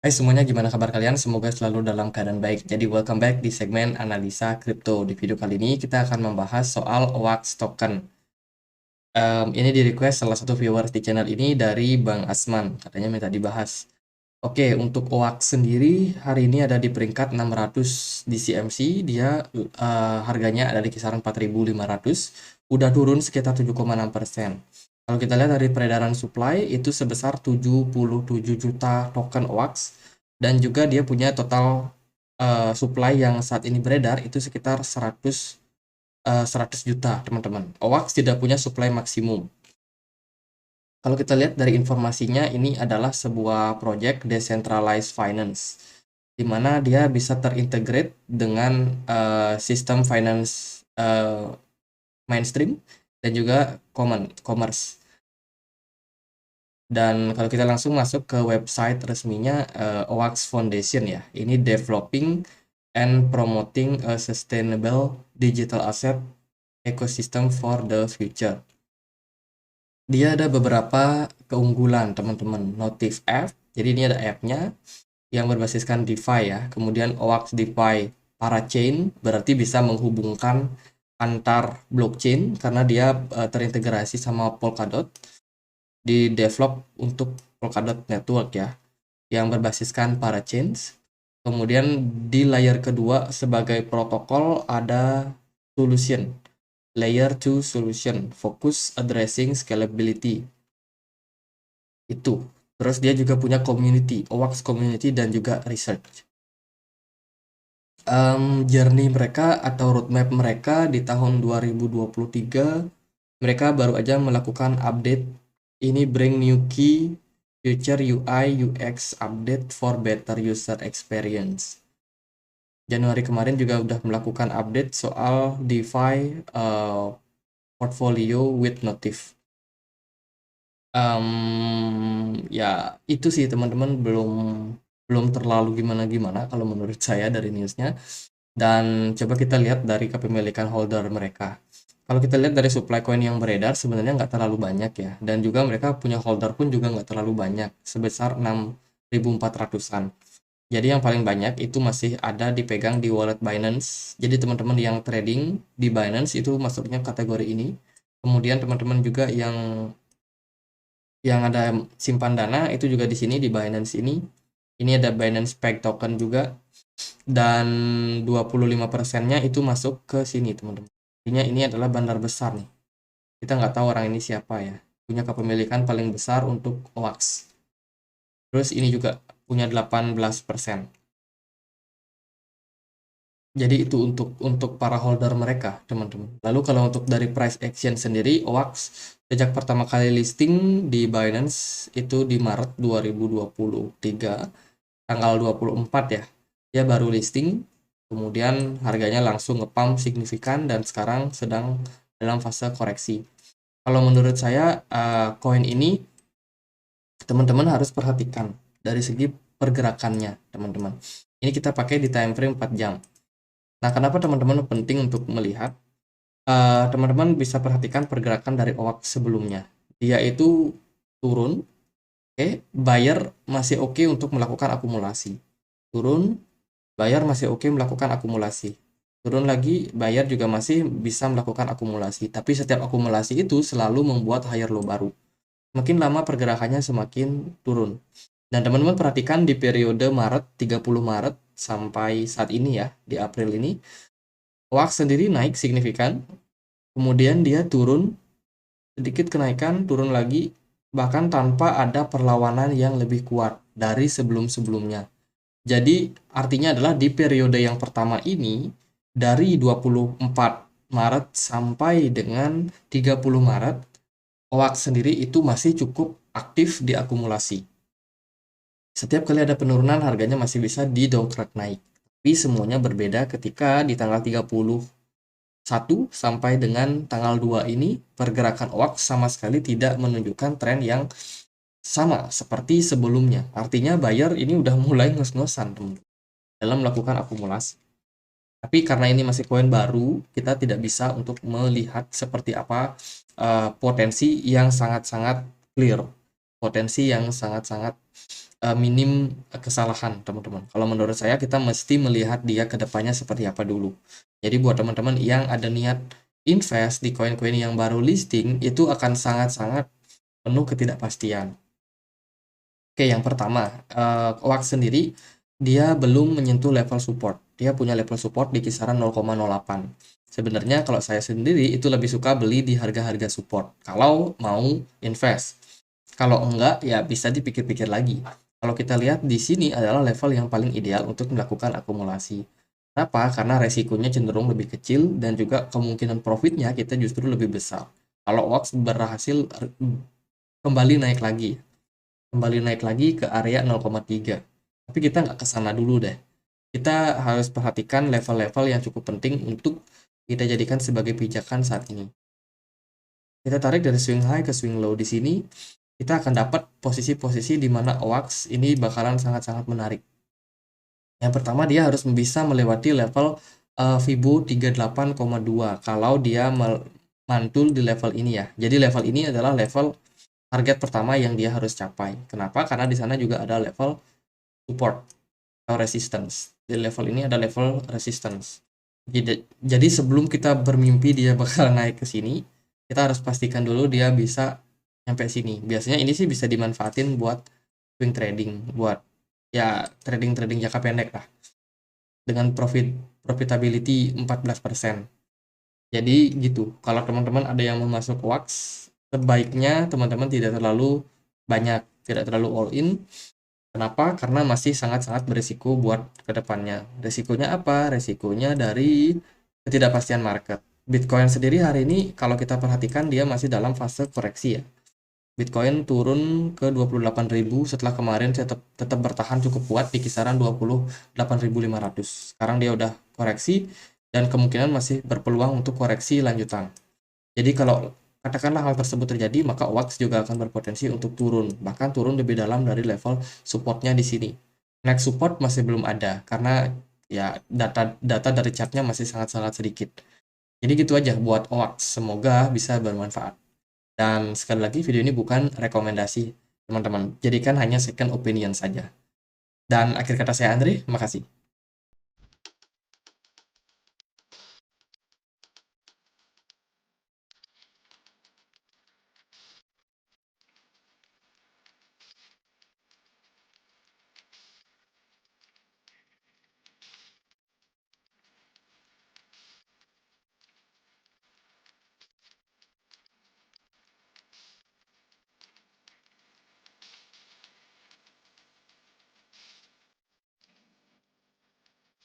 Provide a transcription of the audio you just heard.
Hai semuanya, gimana kabar kalian? Semoga selalu dalam keadaan baik. Jadi welcome back di segmen analisa kripto. Di video kali ini kita akan membahas soal OWAX token. Ini di request salah satu viewers di channel ini dari Bang Asman, katanya minta dibahas. Oke, untuk OWAX sendiri hari ini ada di peringkat 600 di CMC. Dia harganya ada di kisaran 4.500. Udah turun sekitar 7,6%. Kalau kita lihat dari peredaran supply itu sebesar 77 juta token OWAX, dan juga dia punya total supply yang saat ini beredar itu sekitar 100 juta, teman-teman. OWAX tidak punya supply maksimum. Kalau kita lihat dari informasinya, ini adalah sebuah project decentralized finance, di mana dia bisa terintegrate dengan sistem finance mainstream dan juga commerce. Dan kalau kita langsung masuk ke website resminya OWAX Foundation ya, ini developing and promoting a sustainable digital asset ecosystem for the future. Dia ada beberapa keunggulan, teman-teman. Notif app, jadi ini ada app-nya yang berbasiskan DeFi ya. Kemudian OWAX DeFi Parachain, berarti bisa menghubungkan antar blockchain karena dia terintegrasi sama Polkadot. Di develop untuk Polkadot Network ya, yang berbasiskan Parachains. Kemudian di layer kedua sebagai protokol ada solution, layer 2 solution, focus addressing scalability. Itu. Terus dia juga punya community, OWAX community dan juga research. Journey mereka atau roadmap mereka di tahun 2023, mereka baru aja melakukan update. Ini bring new key future UI UX update for better user experience. Januari kemarin juga udah melakukan update soal DeFi portfolio with Notif. Ya itu sih teman-teman, belum terlalu gimana-gimana kalau menurut saya dari newsnya. Dan coba kita lihat dari kepemilikan holder mereka. Kalau kita lihat dari supply coin yang beredar sebenarnya nggak terlalu banyak ya. Dan juga mereka punya holder pun juga nggak terlalu banyak, sebesar 6.400-an. Jadi yang paling banyak itu masih ada dipegang di wallet Binance. Jadi teman-teman yang trading di Binance itu masuknya kategori ini. Kemudian teman-teman juga yang ada simpan dana itu juga di sini di Binance ini. Ini ada Binance Peg token juga, dan 25%-nya itu masuk ke sini, teman-teman. Artinya ini adalah bandar besar nih. Kita nggak tahu orang ini siapa ya. Punya kepemilikan paling besar untuk OWAX. Terus ini juga punya 18%. Jadi itu untuk para holder mereka, teman-teman. Lalu kalau untuk dari price action sendiri, OWAX sejak pertama kali listing di Binance itu di Maret 2023, tanggal 24 ya. Dia baru listing, kemudian harganya langsung nge-pump signifikan dan sekarang sedang dalam fase koreksi. Kalau menurut saya koin ini teman-teman harus perhatikan dari segi pergerakannya, teman-teman. Ini kita pakai di time frame 4 jam. Nah, kenapa teman-teman penting untuk melihat? Teman-teman bisa perhatikan pergerakan dari OWAX sebelumnya. Dia itu turun, oke, buyer masih oke untuk melakukan akumulasi. Turun, buyer masih oke melakukan akumulasi. Turun lagi, buyer juga masih bisa melakukan akumulasi. Tapi setiap akumulasi itu selalu membuat higher low baru. Makin lama pergerakannya semakin turun. Dan teman-teman perhatikan di periode Maret, 30 Maret sampai saat ini ya, di April ini, OWAX sendiri naik signifikan, kemudian dia turun, sedikit kenaikan, turun lagi, bahkan tanpa ada perlawanan yang lebih kuat dari sebelum-sebelumnya. Jadi artinya adalah di periode yang pertama ini, dari 24 Maret sampai dengan 30 Maret, OWAX sendiri itu masih cukup aktif diakumulasi. Setiap kali ada penurunan, harganya masih bisa didongkrak naik. Tapi semuanya berbeda ketika di tanggal 31 sampai dengan tanggal 2 ini, pergerakan OWAX sama sekali tidak menunjukkan tren yang sama seperti sebelumnya. Artinya buyer ini udah mulai ngos-ngosan dalam melakukan akumulasi. Tapi karena ini masih koin baru, kita tidak bisa untuk melihat seperti apa potensi yang sangat-sangat clear. Potensi yang sangat-sangat minim kesalahan, teman-teman. Kalau menurut saya kita mesti melihat dia ke depannya seperti apa dulu. Jadi buat teman-teman yang ada niat invest di koin-koin yang baru listing, itu akan sangat-sangat penuh ketidakpastian. Oke, yang pertama, OWAX sendiri dia belum menyentuh level support. Dia punya level support di kisaran 0,08. Sebenarnya kalau saya sendiri itu lebih suka beli di harga-harga support kalau mau invest. Kalau enggak, ya bisa dipikir-pikir lagi. Kalau kita lihat di sini adalah level yang paling ideal untuk melakukan akumulasi. Kenapa? Karena resikonya cenderung lebih kecil dan juga kemungkinan profitnya kita justru lebih besar. Kalau OWAX berhasil kembali naik lagi, ke area 0,3. Tapi kita nggak ke sana dulu deh. Kita harus perhatikan level-level yang cukup penting untuk kita jadikan sebagai pijakan saat ini. Kita tarik dari swing high ke swing low di sini, kita akan dapat posisi-posisi di mana OWAX ini bakalan sangat-sangat menarik. Yang pertama, dia harus bisa melewati level Fibo 38,2 kalau dia mantul di level ini ya. Jadi level ini adalah level target pertama yang dia harus capai. Kenapa? Karena di sana juga ada level support atau resistance. Di level ini ada level resistance. Jadi sebelum kita bermimpi dia bakal naik ke sini, kita harus pastikan dulu dia bisa nyampe sini. Biasanya ini sih bisa dimanfaatin buat swing trading, buat ya trading jangka pendek lah. Dengan profitability 14%. Jadi gitu. Kalau teman-teman ada yang mau masuk wax, sebaiknya teman-teman tidak terlalu banyak, tidak terlalu all in. Kenapa? Karena masih sangat-sangat berisiko buat kedepannya. Resikonya apa? Resikonya dari ketidakpastian market. Bitcoin sendiri hari ini kalau kita perhatikan dia masih dalam fase koreksi ya. Bitcoin turun ke 28.000 setelah kemarin tetap bertahan cukup kuat di kisaran 28.500. Sekarang dia udah koreksi dan kemungkinan masih berpeluang untuk koreksi lanjutan. Jadi kalau katakanlah hal tersebut terjadi, maka OWAX juga akan berpotensi untuk turun, bahkan turun lebih dalam dari level supportnya di sini. Next support masih belum ada karena ya data dari chartnya masih sangat-sangat sedikit. Jadi gitu aja buat OWAX, semoga bisa bermanfaat. Dan sekali lagi video ini bukan rekomendasi teman-teman, jadikan hanya second opinion saja. Dan akhir kata saya Andre, makasih.